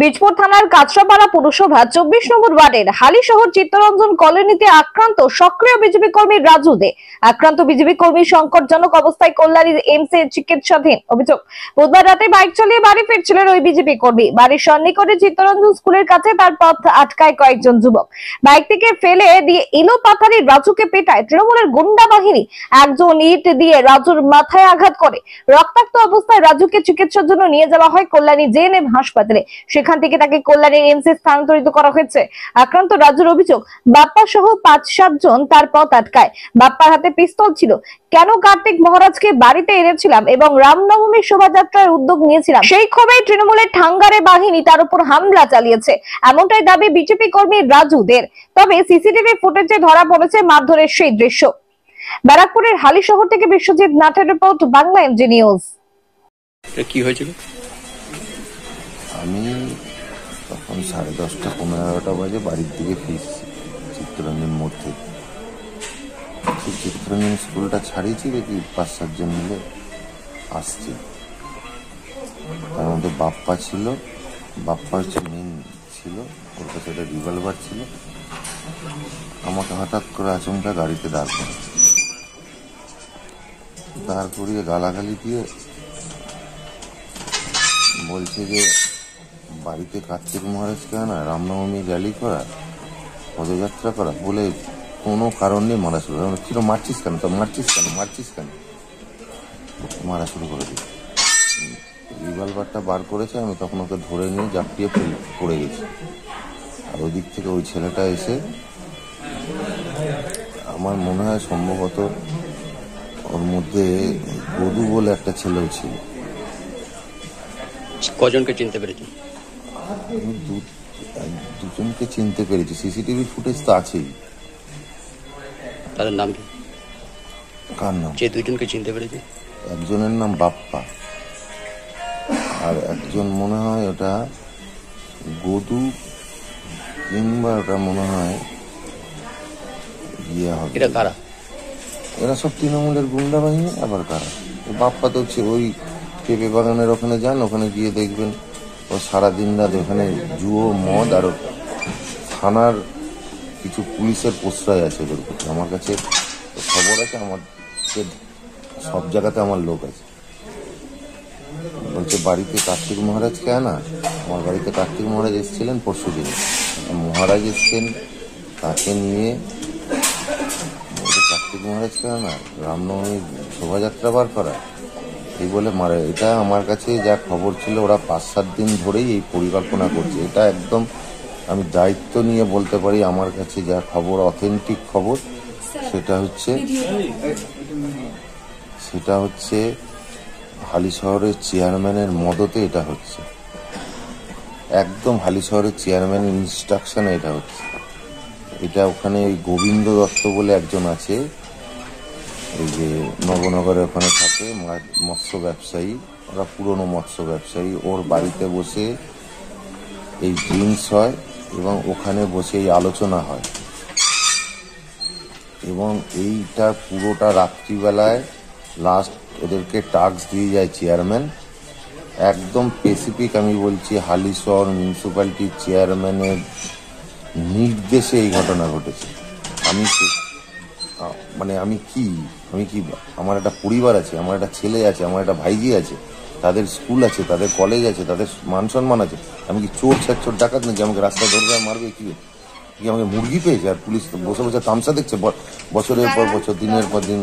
বীজপুর থানার কাঁচরাপাড়া পুরসভা 24 নম্বর ওয়ার্ডের হালিশহর চিত্তরঞ্জন কলোনিতে আক্রান্ত সক্রিয় বিজেপি কর্মী রাজু দে। আক্রান্ত বিজেপি কর্মী সংকটজনক অবস্থায় কল্যাণীর এমসে চিকিৎসাধীন। অভিযোগ, বুধবার রাতে বাইক চালিয়ে বাড়ি ফিরছিলেন ওই বিজেপি কর্মী। বাড়ির সন্নিকটে চিত্তরঞ্জন স্কুলের কাছে তার পথ আটকায় কয়েকজন যুবক। বাইক থেকে ফেলে দিয়ে ইলো পাথারি রাজুকে পেটায় তৃণমূলের গুন্ডা বাহিনী। একজন ইট দিয়ে রাজুর মাথায় আঘাত করে। রক্তাক্ত অবস্থায় রাজুকে চিকিৎসার জন্য নিয়ে যাওয়া হয় কল্যাণী জেএনএম হাসপাতালে। সেখান থেকে তাকে কল্যাণীর এমসে স্থানান্তরিত করা হয়েছে। আক্রান্ত রাজুর অভিযোগ, বাপ্পা সহ 5-7 জন তার পথ আটকায়। বাপ্পার হাতে পিস্তল ছিল। কেন কার্তিক মহারাজকে বাড়িতে এনেছিলাম এবং রামনবমীর শোভাযাত্রার উদ্যোগ নিয়েছিলাম, সেই ক্ষোভে তৃণমূলের ঠাঙ্গারে বাহিনী তার উপর হামলা চালিয়েছে, এমনটাই দাবি বিজেপি কর্মী রাজুদের। তবে সিসিটিভি ফুটেজে ধরা পড়েছে মারধরের সেই দৃশ্য। ব্যারাকপুরের হালিশহর থেকে বিশ্বজিৎ নাথের রিপোর্ট, বাংলা এমজি নিউজ। কি হয়েছিল? আমি তখন 10:30-11টা বাজে বাড়ির দিকে ফিরছি চিত্তরঞ্জন মোড় থেকে। সেই চিত্তরঞ্জন স্কুলটা ছাড়িয়েছি, দেখি 5-7 জন মিলে আসছে। তার মধ্যে বাপ্পা ছিল, বাপ্পা হচ্ছে মেন ছিল, ওর কাছে একটা রিভলভার ছিল। আমাকে হঠাৎ করে আচমকা গাড়িতে দাঁড় করিয়ে গালাগালি দিয়ে বলছে যে বাড়িতে কার্তিক মহারাজকে আনা, রামনবমী র্যালি করা, পদযাত্রা করা, বলে কোনো কারণ নেই মারা শুরু করে। ছিল মারছিস কেন, তো মারছিস কেন মারা শুরু করে দিই। রিভলভারটা বার করেছে, আমি তখন ওকে ধরে নিয়ে জাপিয়ে পড়ে গেছি। আর ওই দিক থেকে ওই ছেলেটা এসে, আমার মনে হয় সম্ভবত ওর মধ্যে গদু বলে একটা ছেলেও ছিল। কজনকে চিনতে পেরেছি? আমি দুজনকে চিনতে পেরেছি, সিসিটিভি ফুটেজ তো আছেই। তাদের নাম কি? কার নাম? যে দুজনকে চিনতে পেরেছি, একজনের নাম বাপ্পা, আর একজন মনে হয় ওটা গদু, কিংবা ওটা মনে হয় ইয়ে হবে। এটা কারা? এরা সব তৃণমূলের গুন্ডা বাহিনী। আবার কারা? বাপ্পা তো ওই পেঁপে বাগানের ওখানে যান, ওখানে গিয়ে দেখবেন ও সারাদিন রাত ওখানে জুয়ো, মদ, আর থানার কিছু পুলিশের প্রশ্রয় আছে ওদের প্রতি। আমার কাছে খবর আছে, আমার সব জায়গাতে আমার লোক আছে। বলছে বাড়িতে কার্তিক মহারাজকে আনা। আমার বাড়িতে কার্তিক মহারাজ এসেছিলেন পরশু দিন। মহারাজ এসছেন, তাকে নিয়ে কার্তিক মহারাজকে আনা, রামনবমীর শোভাযাত্রা বার করা, এই বলে মারে। এটা আমার কাছে যা খবর ছিল, ওরা 5-7 দিন ধরেই এই পরিকল্পনা করছে। এটা একদম আমি দায়িত্ব নিয়ে বলতে পারি, আমার কাছে যা খবর, অথেন্টিক খবর, সেটা হচ্ছে হালিশহরের চেয়ারম্যানের মদতে এটা হচ্ছে। একদম হালিশহরের চেয়ারম্যানের ইনস্ট্রাকশনে এটা হচ্ছে। এটা ওখানে ওই গোবিন্দ দত্ত বলে একজন আছে, এই যে নবনগরে ওখানে থাকে, মৎস্য ব্যবসায়ী, ওরা পুরনো মৎস্য ব্যবসায়ী। ওর বাড়িতে বসে এই ড্রিঙ্কস হয় এবং ওখানে বসে এই আলোচনা হয়, এবং এইটা পুরোটা রাত্রিবেলায় লাস্ট ওদেরকে টাস্ক দিয়ে যায় চেয়ারম্যান। একদম স্পেসিফিক আমি বলছি, হালিশহর মিউনিসিপ্যালিটির চেয়ারম্যানের নির্দেশে এই ঘটনা ঘটেছে। আমি কি আমার একটা পরিবার আছে, আমার একটা ছেলে আছে, আমার একটা ভাইজি আছে, তাদের স্কুল আছে, তাদের কলেজ আছে, তাদের মান সম্মান আছে। আমি কি চোর ডাকাত নাকি? আমাকে রাস্তায় ধরবে আর মারবে? কি আমাকে মুরগি পেয়েছে? আর পুলিশ বসে বসে তামসা দেখছে বছরের পর বছর, দিনের পর দিন।